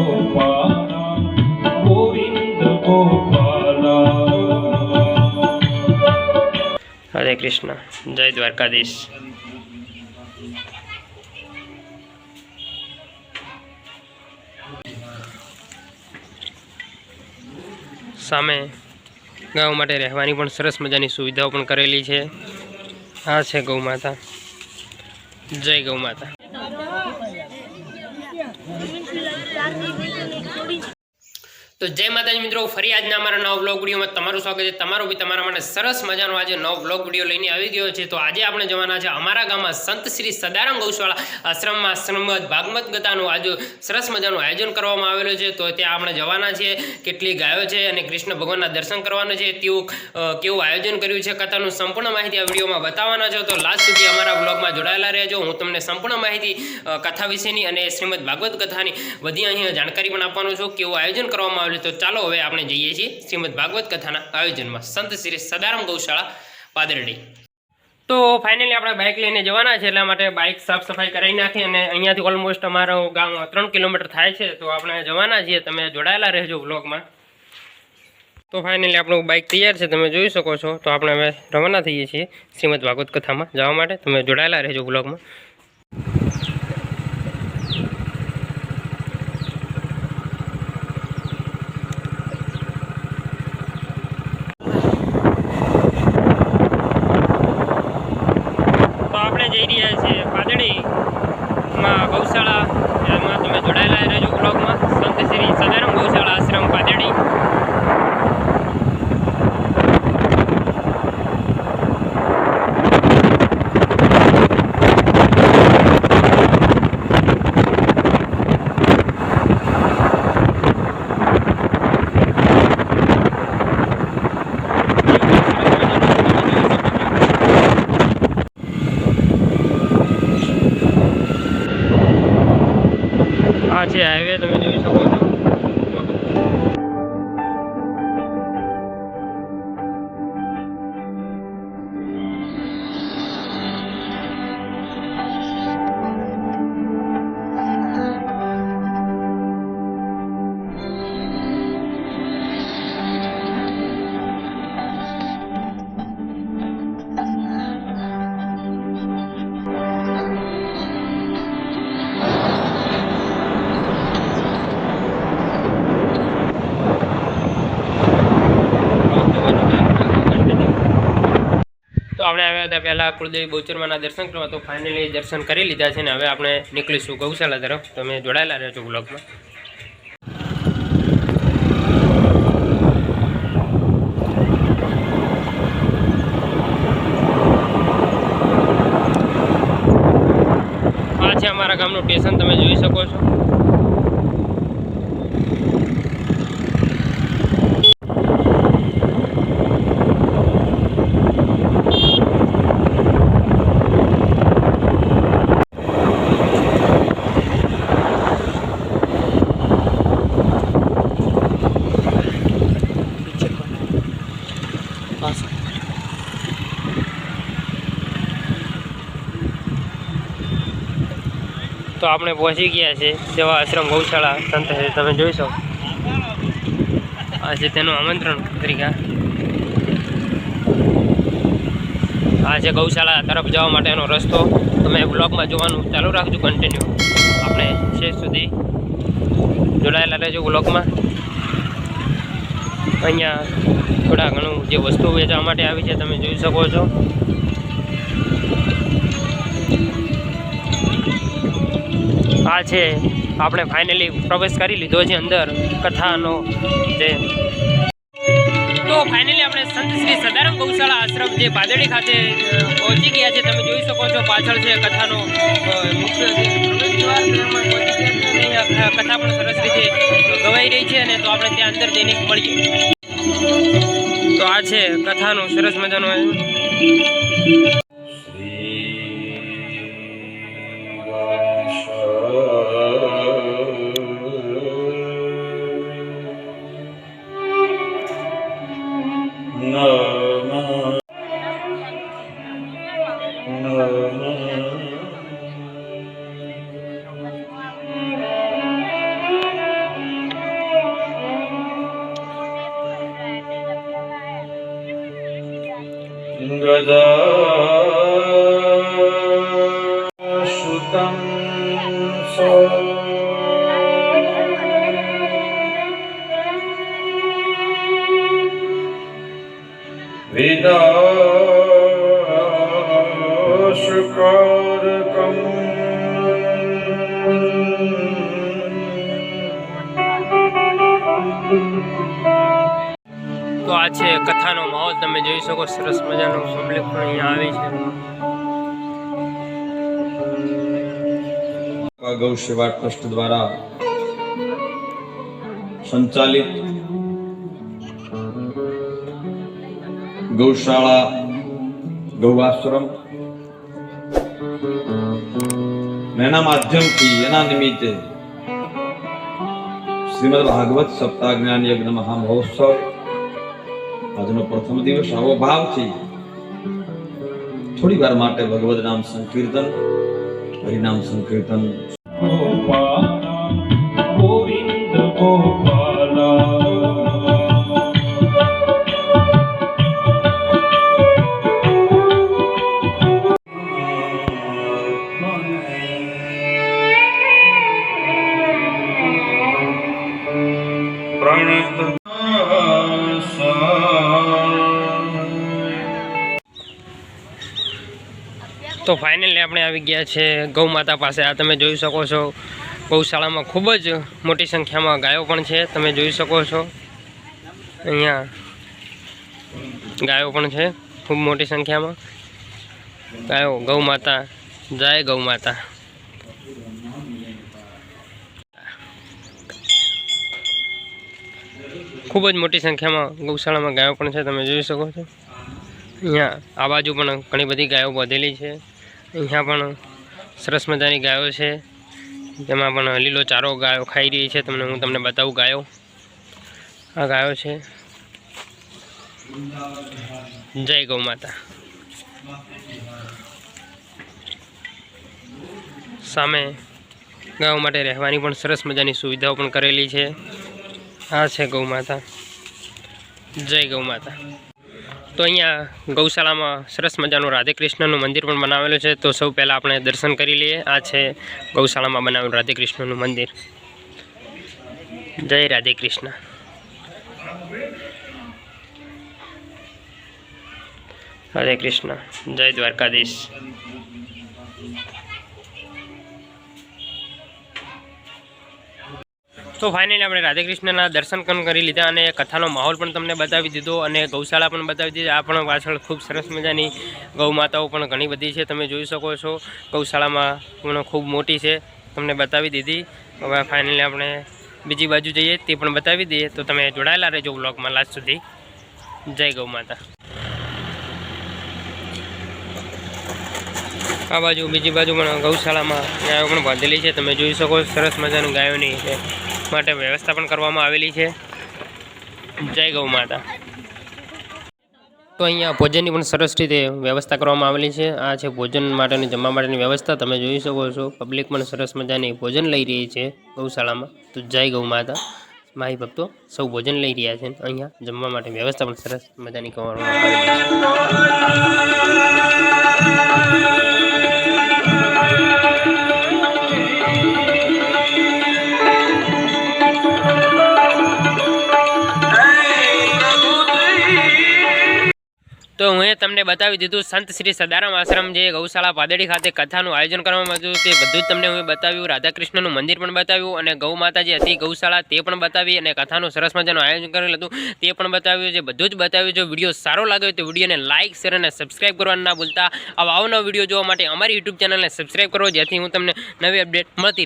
गोपाला गोविंद गोपाला। हरे कृष्ण। जय द्वारकाधीश। सामे गाँव माटे रहवानी पण सरस मजानी सुविधाओं पण करेली है। आ छे गौ माता। जय गौ माता। तो जय माताजी मित्रों, फरी आज अमरा नवा ब्लॉग विडियो में तमारुं स्वागत है। तमारो भी तमारा माटे सरस मजानो आज नવો ब्लॉग विडियो लईने આવી ગયો છે। तो आज આપણે જવાના છે અમારા ગામમાં સંત શ્રી સદારામ ગૌશાળા આશ્રમમાં શ્રીમદ ભાગવત ગીતાનું आज સરસ મજાનું આયોજન કરવામાં આવેલું છે। તો ત્યાં આપણે જવાના છે, કેટલી ગાયો છે અને કૃષ્ણ ભગવાનના દર્શન કરવાના છે, તેવું કેવું આયોજન કર્યું છે, કથાનું સંપૂર્ણ માહિતી આ વિડીયોમાં બતાવવાના છે। તો લાસ્ટ સુધી અમારા બ્લોગમાં જોડાયેલા રહેજો। હું તમને સંપૂર્ણ માહિતી કથા વિશેની અને શ્રીમદ ભાગવત કથાની બધી અહીં જાણકારી પણ આપવાનો છું, કેવું આયોજન કરવામાં। तो चलो हवे आपणे जईए छीए श्रीमद भागवत कथाना आयोजन में संत श्री सदाराम गौशाला पादरडी। तो फाइनली अपने बाइक लईने जवाना छे, एटला माटे बाइक साफ सफाई कराई नाखी अने अहींयाथी ऑलमोस्ट अमारो गाम 3 किलोमीटर थाय छे। तो आपणे जवाना छीए, तमे जोडायेला रहेजो व्लॉग में। तो फाइनली आपणो बाइक तैयार छे, तमे जोई शको छो। तो आपणे हवे रवाना थईए छीए श्रीमद भागवत कथा में जवा माटे। तमे जोडायेला रहेजो व्लॉग में। गौशाला में तमे जोड़ायेला रहेजो ब्लॉग में। संत श्री सदाराम गौशाला आश्रम पादेड़ी। आज हाईवे तब जी सको छो। આપણે આવ્યા હતા પહેલાં કુળદેવી બહુચરમાના દર્શન કરવા। તો ફાઇનલી દર્શન કરી લીધા છે ને હવે આપણે નીકળીશું ગૌશાલા તરફ। તમે જોડાયેલા રહેજો બ્લોગમાં। આ છે અમારા ગામનું સ્ટેશન, તમે જોઈ શકો છો। तो आपने पहुंची गया है सेवा आश्रम गौशाला संत है, तमे जोई शको। आज तेनु आमंत्रण पत्रिका। आज गौशाला तरफ जवा माटेनो रस्तो। तमे ब्लॉग में जोवानुं चालू राखजो कंटिन्यू। आपणे शेष सुधी जोडायेला रहेजो ब्लॉग में। अहींया थोड़ा घणुं जे वस्तु वेचवा माटे आवी छे, तमे जोई शको छो। आ छे आपणे फाइनली प्रवेश करी लीधो छे अंदर कथानो जे। तो फाइनली आपणे संत श्री सदाराम गौशाला आश्रम जे पादेड़ी खाते पहुंची गया छे। तमे जोई शको छो पाछळ छे कथानो मुख्य जे प्रवेश द्वार तेमां पहुंची गया छे। कथा पण सरस रीते गवाई रही छे ने तो आपणे त्यां अंदर जईने मळीए। तो आ छे कथानो सरस मजानो સુતં વિનાશકારકં તો આ છે કથાનો માહોલ, તમે જોઈ શકો સરસ મજાનો પબ્લિક પણ અહીંયા આવી છે. ગૌ સેવા ટ્રસ્ટ દ્વારા સંચાલિત ગૌશાળા ગૌ આશ્રમ એના માધ્યમથી એના નિમિત્તે શ્રીમદ ભાગવત સપ્તાહ જ્ઞાન યજ્ઞ મહામહોત્સવ આજનો પ્રથમ દિવસ આવો ભાવથી થોડી વાર માટે ભગવદ નામ સંકીર્તન હરિનામ સંકીર્તન ગોપાલ ગોવિંદ ગોપાલ પ્રણત તો ફાઇનલી આપણે આવી ગયા છે ગૌ માતા પાસે. આ તમે જોઈ શકો છો ગૌશાળામાં ખૂબ જ મોટી સંખ્યામાં ગાયો પણ છે. તમે જોઈ શકો છો અહીંયા ગાયો પણ છે ખૂબ મોટી સંખ્યામાં. ગાયો ગૌ માતા, જય ગૌ માતા. ખૂબ જ મોટી સંખ્યામાં ગૌશાળામાં ગાયો પણ છે. તમે જોઈ શકો છો અહીંયા આ બાજુ પણ ઘણી બધી ગાયો બાંધેલી છે. અહીંયા પણ સરસ મજાની ગાયો છે, જેમાં પણ લીલો ચારો ગાયો ખાઈ રહી છે. હું તમને બતાવું ગાયો. આ ગાયો છે. જય ગૌ માતા. સામે ગાયો માટે રહેવાની પણ સરસ મજાની સુવિધાઓ પણ કરેલી છે. આ છે ગૌ માતા. જય ગૌ માતા. તો અહીંયા ગૌશાળામાં સરસ મજાનું રાધે કૃષ્ણનું મંદિર પણ બનાવેલું છે. તો સૌ પહેલાં આપણે દર્શન કરી લઈએ. આ છે ગૌશાળામાં બનાવેલું રાધે કૃષ્ણનું મંદિર. જય રાધે કૃષ્ણ. રાધે કૃષ્ણ. જય દ્વારકાધીશ. તો ફાઇનલી આપણે રાધે કૃષ્ણના દર્શન પણ કરી લીધા અને કથાનો માહોલ પણ તમને બતાવી દીધો અને ગૌશાળા પણ બતાવી દીધી. આ પણ પાછળ ખૂબ સરસ મજાની ગૌ માતાઓ પણ ઘણી બધી છે. તમે જોઈ શકો છો ગૌશાળામાં પણ ખૂબ મોટી છે. તમને બતાવી દીધી. હવે ફાઇનલી આપણે બીજી બાજુ જઈએ તે પણ બતાવી દઈએ. તો તમે જોડાયેલા રહેજો બ્લોગમાં લાસ્ટ સુધી. જય ગૌ માતા. આ બાજુ બીજી બાજુ પણ ગૌશાળામાં ગાયો પણ બાંધેલી છે. તમે જોઈ શકો સરસ મજાની ગાયોની માટે વ્યવસ્થા પણ કરવામાં આવેલી છે. જય ગૌ માતા. તો અહીંયા ભોજનની પણ સરસ રીતે વ્યવસ્થા કરવામાં આવેલી છે. આ છે ભોજન માટેની, જમવા માટેની વ્યવસ્થા. તમે જોઈ શકો છો પબ્લિક પણ સરસ મજાની ભોજન લઈ રહી છે ગૌશાળામાં. તો જય ગૌ માતા. માઈ ભક્તો સૌ ભોજન લઈ રહ્યા છે. અહીંયા જમવા માટે વ્યવસ્થા પણ સરસ મજાની કરવામાં આવેલી છે. તો હું તમને બતાવી દીધું સંત શ્રી સદારામ આશ્રમ જે ગૌશાળા પાદડી ખાતે કથાનું આયોજન કરવામાં આવ્યું તે બધું જ તમને હું બતાવ્યું. રાધાકૃષ્ણનું મંદિર પણ બતાવ્યું અને ગૌ માતા જે હતી ગૌશાળા તે પણ બતાવી અને કથાનું સરસ મજાનું આયોજન કરેલું હતું તે પણ બતાવ્યું છે. બધું જ બતાવ્યું. જો વિડીયો સારો લાગ્યો તો વિડીયોને લાઇક, શેર અને સબસ્ક્રાઈબ કરવાનું ના ભૂલતા. આવા અવનવા વિડીયો જોવા માટે અમારી યુટ્યુબ ચેનલને સબસ્ક્રાઈબ કરો, જેથી હું તમને નવી અપડેટ મળતી રહે.